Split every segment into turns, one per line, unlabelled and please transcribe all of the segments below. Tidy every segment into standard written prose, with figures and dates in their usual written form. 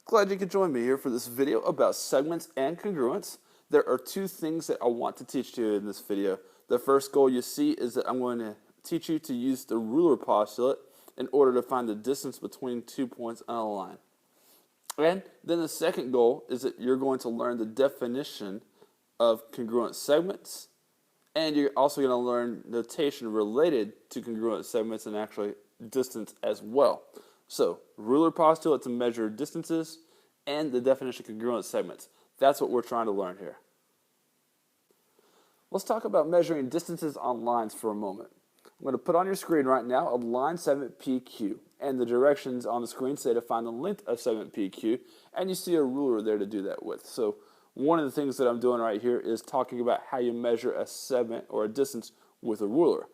Glad you could join me here for this video about segments and congruence. There are two things that I want to teach you in this video. The first goal you see is that I'm going to teach you to use the ruler postulate in order to find the distance between 2 points on a line. And then the second goal is that you're going to learn the definition of congruent segments, and you're also going to learn notation related to congruent segments and actually distance as well. So, ruler postulate to measure distances and the definition of congruent segments. That's what we're trying to learn here. Let's talk about measuring distances on lines for a moment. I'm going to put on your screen right now a line segment PQ, and the directions on the screen say to find the length of segment PQ, and you see a ruler there to do that with. So one of the things that I'm doing right here is talking about how you measure a segment or a distance with a ruler.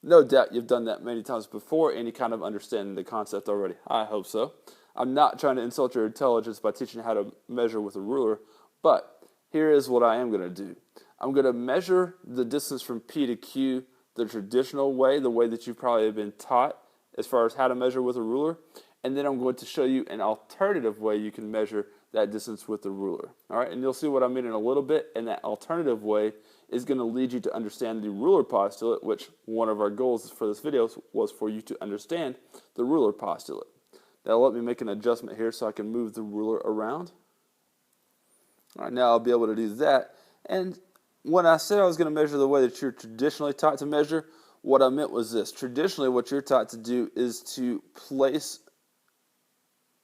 No doubt you've done that many times before and you kind of understand the concept already. I hope so. I'm not trying to insult your intelligence by teaching you how to measure with a ruler, but here is what I am going to do. I'm going to measure the distance from P to Q the traditional way, the way that you've probably been taught as far as how to measure with a ruler, and then I'm going to show you an alternative way you can measure that distance with the ruler. All right, and you'll see what I mean in a little bit, and that alternative way is going to lead you to understand the ruler postulate, which one of our goals for this video was for you to understand the ruler postulate. Now let me make an adjustment here so I can move the ruler around. All right, now I'll be able to do that. And when I said I was going to measure the way that you're traditionally taught to measure, what I meant was this. Traditionally, what you're taught to do is to place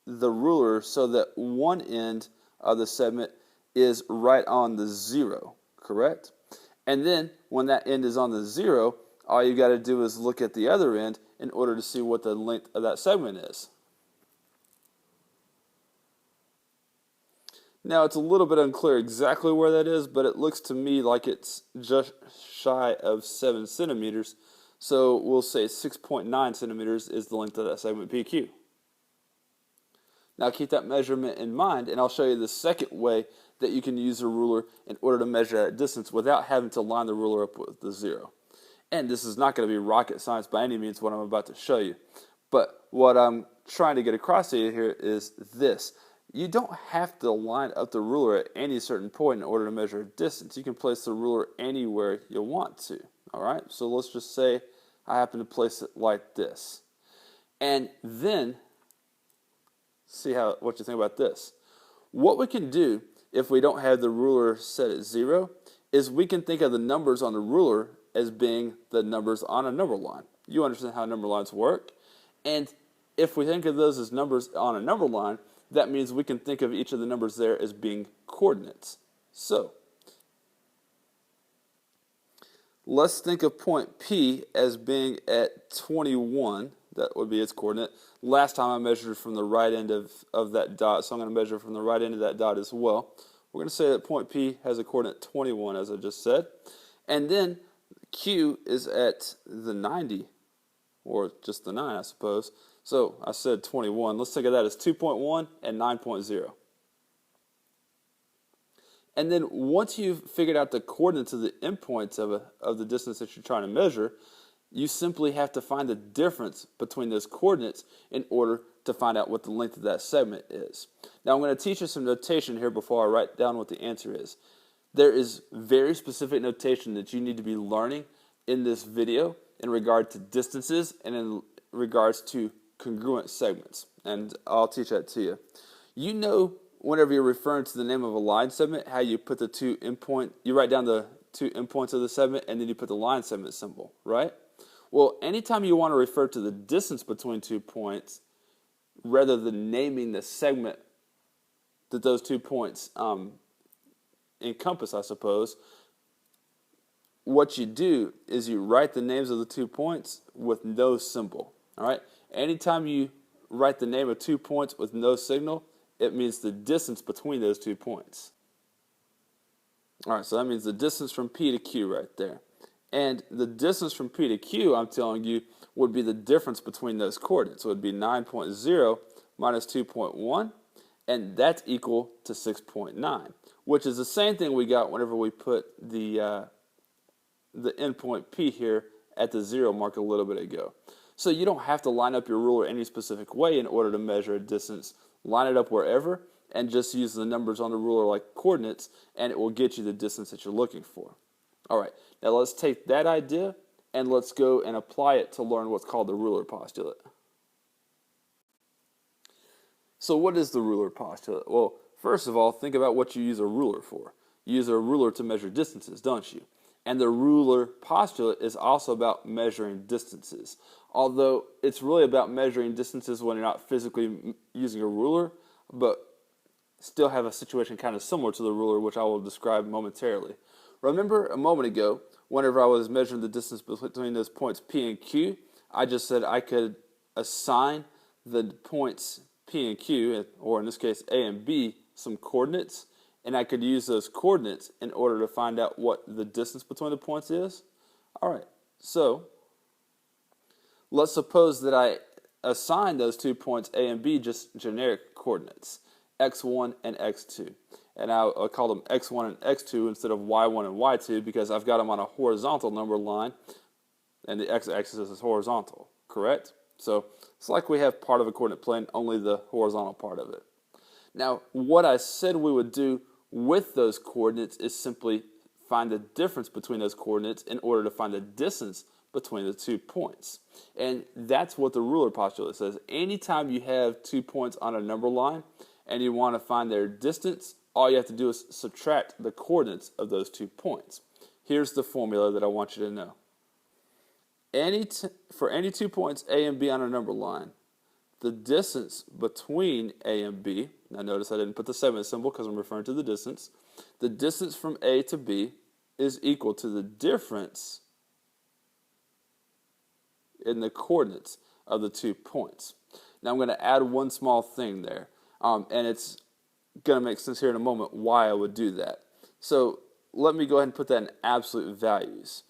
the ruler so that one end of the segment is right on the zero, correct? And then when that end is on the zero, all you got to do is look at the other end in order to see what the length of that segment is. Now it's a little bit unclear exactly where that is, but it looks to me like it's just shy of 7 centimeters. So we'll say 6.9 centimeters is the length of that segment PQ. Now keep that measurement in mind, and I'll show you the second way that you can use a ruler in order to measure that distance without having to line the ruler up with the zero. And this is not going to be rocket science by any means, what I'm about to show you. But what I'm trying to get across to you here is this. You don't have to line up the ruler at any certain point in order to measure a distance. You can place the ruler anywhere you want to. All right, so let's just say I happen to place it like this. And then see what you think about this. What we can do if we don't have the ruler set at zero is we can think of the numbers on the ruler as being the numbers on a number line. You understand how number lines work. And if we think of those as numbers on a number line, that means we can think of each of the numbers there as being coordinates. So let's think of point P as being at 21. That would be its coordinate. Last time I measured from the right end of that dot, so I'm going to measure from the right end of that dot as well. We're going to say that point P has a coordinate 21, as I just said. And then Q is at the 90, or just the 9, I suppose. So I said 21. Let's think of that as 2.1 and 9.0. And then once you've figured out the coordinates of the endpoints of the distance that you're trying to measure, you simply have to find the difference between those coordinates in order to find out what the length of that segment is. Now I'm going to teach you some notation here before I write down what the answer is. There is very specific notation that you need to be learning in this video in regard to distances and in regards to congruent segments, and I'll teach that to you. You know, whenever you're referring to the name of a line segment, how you put the two endpoint, you write down the two endpoints of the segment and then you put the line segment symbol, right? Well, anytime you want to refer to the distance between 2 points, rather than naming the segment that those 2 points encompass, I suppose, what you do is you write the names of the 2 points with no symbol. All right. Anytime you write the name of 2 points with no signal, it means the distance between those 2 points. All right, so that means the distance from P to Q right there. And the distance from P to Q, I'm telling you, would be the difference between those coordinates. So it would be 9.0 minus 2.1, and that's equal to 6.9, which is the same thing we got whenever we put the endpoint P here at the 0 mark a little bit ago. So you don't have to line up your ruler any specific way in order to measure a distance. Line it up wherever and just use the numbers on the ruler like coordinates, and it will get you the distance that you're looking for. All right, now let's take that idea and let's go and apply it to learn what's called the ruler postulate. So what is the ruler postulate? Well, first of all, think about what you use a ruler for. You use a ruler to measure distances, don't you? And the ruler postulate is also about measuring distances. Although it's really about measuring distances when you're not physically using a ruler, but still have a situation kind of similar to the ruler, which I will describe momentarily. Remember a moment ago, whenever I was measuring the distance between those points P and Q, I just said I could assign the points P and Q, or in this case A and B, some coordinates, and I could use those coordinates in order to find out what the distance between the points is. All right, so let's suppose that I assign those 2 points A and B just generic coordinates, x1 and x2. And I'll call them x1 and x2 instead of y1 and y2 because I've got them on a horizontal number line and the x-axis is horizontal, correct? So it's like we have part of a coordinate plane, only the horizontal part of it. Now, what I said we would do with those coordinates is simply find the difference between those coordinates in order to find the distance between the 2 points. And that's what the ruler postulate says. Anytime you have 2 points on a number line and you want to find their distance, all you have to do is subtract the coordinates of those 2 points. Here's the formula that I want you to know. For any 2 points A and B on a number line, the distance between A and B, now notice I didn't put the segment symbol because I'm referring to the distance from A to B is equal to the difference in the coordinates of the 2 points. Now I'm going to add one small thing there, and it's going to make sense here in a moment why I would do that. So let me go ahead and put that in absolute values.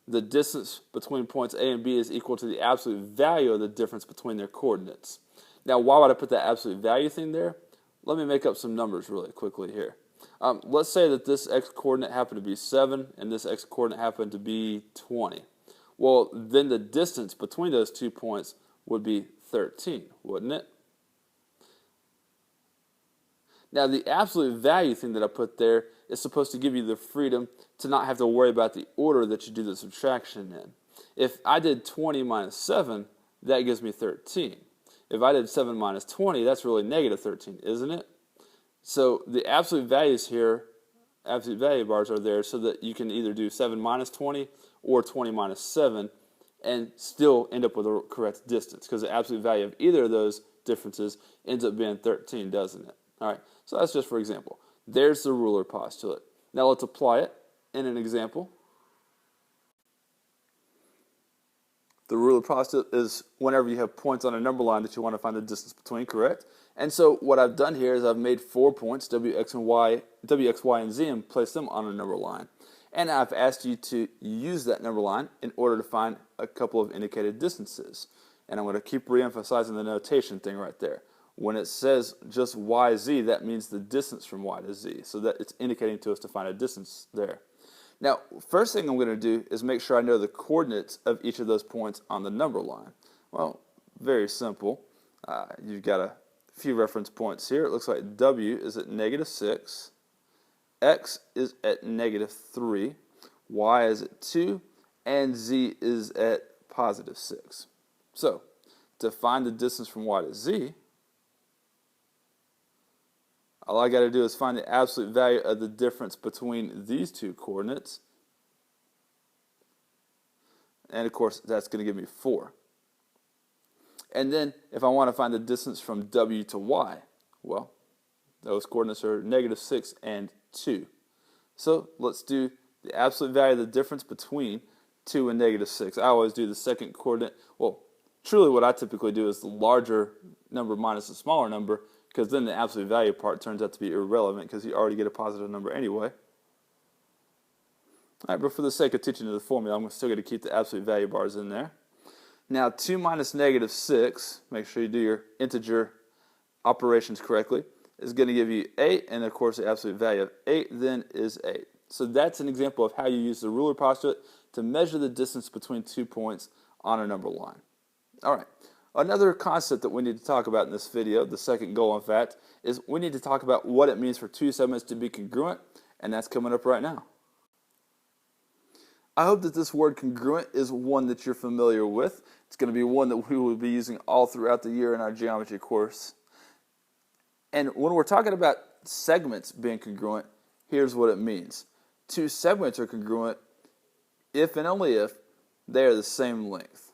The distance between points A and B is equal to the absolute value of the difference between their coordinates. Now, why would I put that absolute value thing there? Let me make up some numbers really quickly here. Let's say that this x-coordinate happened to be 7 and this x-coordinate happened to be 20. Well, then the distance between those 2 points would be 13, wouldn't it? Now, the absolute value thing that I put there is supposed to give you the freedom to not have to worry about the order that you do the subtraction in. If I did 20 minus 7, that gives me 13. If I did 7 minus 20, that's really negative 13, isn't it? So the absolute values here, absolute value bars are there so that you can either do 7 minus 20 or 20 minus 7 and still end up with a correct distance because the absolute value of either of those differences ends up being 13, doesn't it? All right, so that's just for example. There's the ruler postulate. Now let's apply it in an example. The ruler postulate is whenever you have points on a number line that you want to find the distance between, correct? And so what I've done here is I've made 4 points, W, X, Y, and Z, and placed them on a number line. And I've asked you to use that number line in order to find a couple of indicated distances. And I'm going to keep re-emphasizing the notation thing right there. When it says just Y, Z, that means the distance from Y to Z. So that it's indicating to us to find a distance there. Now, first thing I'm going to do is make sure I know the coordinates of each of those points on the number line. Well, very simple. You've got a few reference points here. It looks like W is at -6, X is at -3, Y is at 2, and Z is at +6. So, to find the distance from Y to Z, all I got to do is find the absolute value of the difference between these 2 coordinates. And of course, that's going to give me 4. And then, if I want to find the distance from W to Y, well, those coordinates are -6 and 2. So, let's do the absolute value of the difference between 2 and -6. I always do the second coordinate. Well, truly what I typically do is the larger number minus the smaller number, because then the absolute value part turns out to be irrelevant because you already get a positive number anyway. All right, but for the sake of teaching you the formula, I'm still going to keep the absolute value bars in there. Now, 2 minus -6, make sure you do your integer operations correctly, is going to give you 8, and of course the absolute value of 8 then is 8. So that's an example of how you use the ruler postulate to measure the distance between 2 points on a number line. All right. Another concept that we need to talk about in this video, the second goal in fact, is we need to talk about what it means for two segments to be congruent, and that's coming up right now. I hope that this word congruent is one that you're familiar with. It's going to be one that we will be using all throughout the year in our geometry course. And when we're talking about segments being congruent, here's what it means. Two segments are congruent if and only if they are the same length.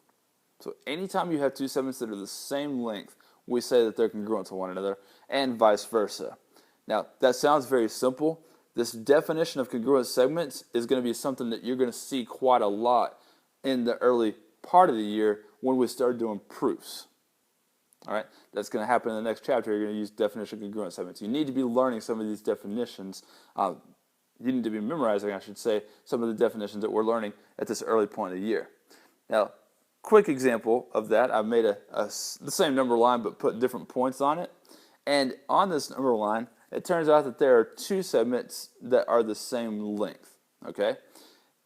So anytime you have two segments that are the same length, we say that they're congruent to one another, and vice versa. Now, that sounds very simple. This definition of congruent segments is going to be something that you're going to see quite a lot in the early part of the year when we start doing proofs. All right, that's going to happen in the next chapter. You're going to use definition of congruent segments. You need to be learning some of these definitions. You need to be memorizing, I should say, some of the definitions that we're learning at this early point of the year. Now, quick example of that, I've made the same number line but put different points on it. And on this number line, it turns out that there are two segments that are the same length. Okay,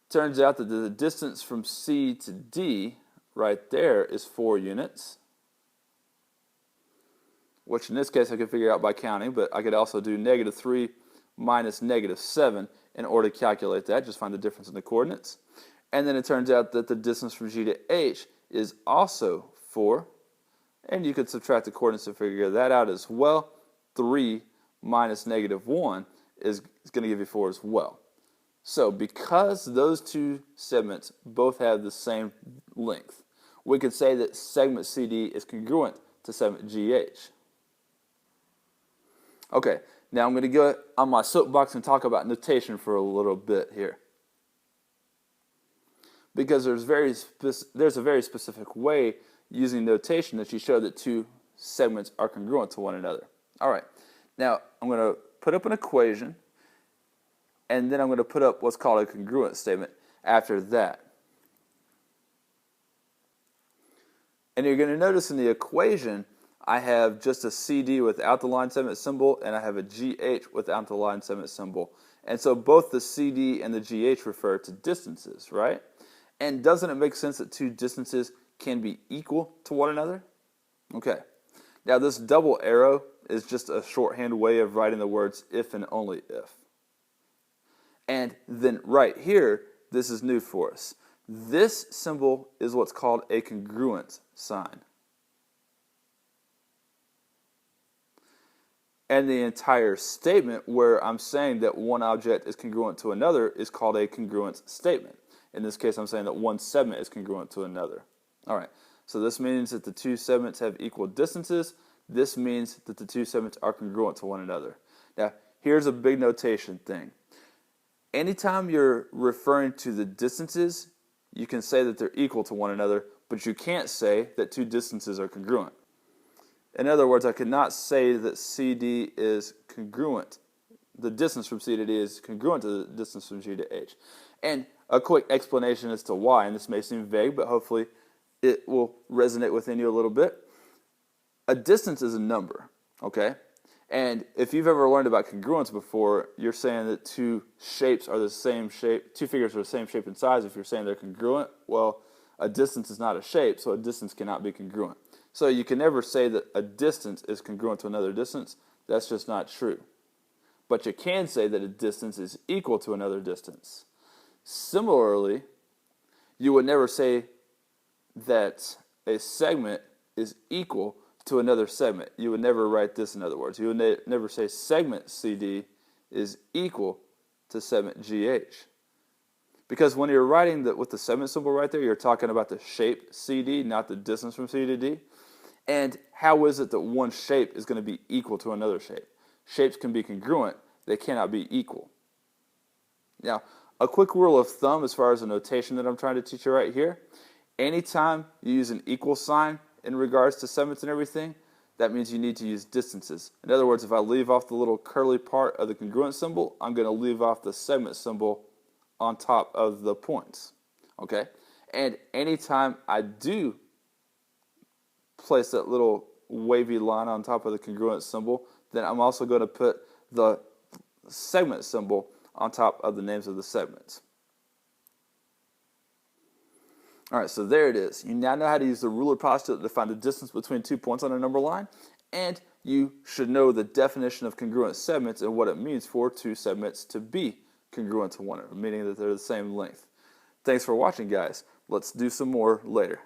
turns out that the distance from C to D right there is 4 units. Which in this case I could figure out by counting, but I could also do -3 minus -7 in order to calculate that, just find the difference in the coordinates. And then it turns out that the distance from G to H is also 4, and you could subtract the coordinates to figure that out as well. 3 minus -1 is going to give you 4 as well. So because those two segments both have the same length, we could say that segment CD is congruent to segment GH. Okay, now I'm going to go on my soapbox and talk about notation for a little bit here. Because there's a very specific way using notation that you show that two segments are congruent to one another. All right, now I'm going to put up an equation, and then I'm going to put up what's called a congruent statement after that. And you're going to notice in the equation, I have just a CD without the line segment symbol, and I have a GH without the line segment symbol. And so both the CD and the GH refer to distances, right? And doesn't it make sense that two distances can be equal to one another? Okay. Now this double arrow is just a shorthand way of writing the words if and only if. And then right here, this is new for us. This symbol is what's called a congruent sign. And the entire statement where I'm saying that one object is congruent to another is called a congruent statement. In this case, I'm saying that one segment is congruent to another. All right, so this means that the two segments have equal distances. This means that the two segments are congruent to one another. Now, here's a big notation thing. Anytime you're referring to the distances, you can say that they're equal to one another, but you can't say that two distances are congruent. In other words, I could not say that CD is congruent. The distance from C to D is congruent to the distance from G to H. And a quick explanation as to why, and this may seem vague, but hopefully it will resonate within you a little bit. A distance is a number, okay? And if you've ever learned about congruence before, you're saying that two shapes are the same shape, two figures are the same shape and size. If you're saying they're congruent, well, a distance is not a shape, so a distance cannot be congruent. So you can never say that a distance is congruent to another distance. That's just not true. But you can say that a distance is equal to another distance. Similarly, you would never say that a segment is equal to another segment. You would never write this in other words. You would never say segment CD is equal to segment GH. Because when you're writing with the segment symbol right there, you're talking about the shape CD, not the distance from C to D. And how is it that one shape is going to be equal to another shape? Shapes can be congruent. They cannot be equal. Now, a quick rule of thumb as far as the notation that I'm trying to teach you right here. Anytime you use an equal sign in regards to segments and everything, that means you need to use distances. In other words, if I leave off the little curly part of the congruent symbol, I'm going to leave off the segment symbol on top of the points. Okay? And anytime I do place that little wavy line on top of the congruent symbol, then I'm also going to put the segment symbol on top of the names of the segments. All right, so there it is. You now know how to use the ruler postulate to find the distance between 2 points on a number line, and you should know the definition of congruent segments and what it means for two segments to be congruent to one another, meaning that they're the same length. Thanks for watching, guys. Let's do some more later.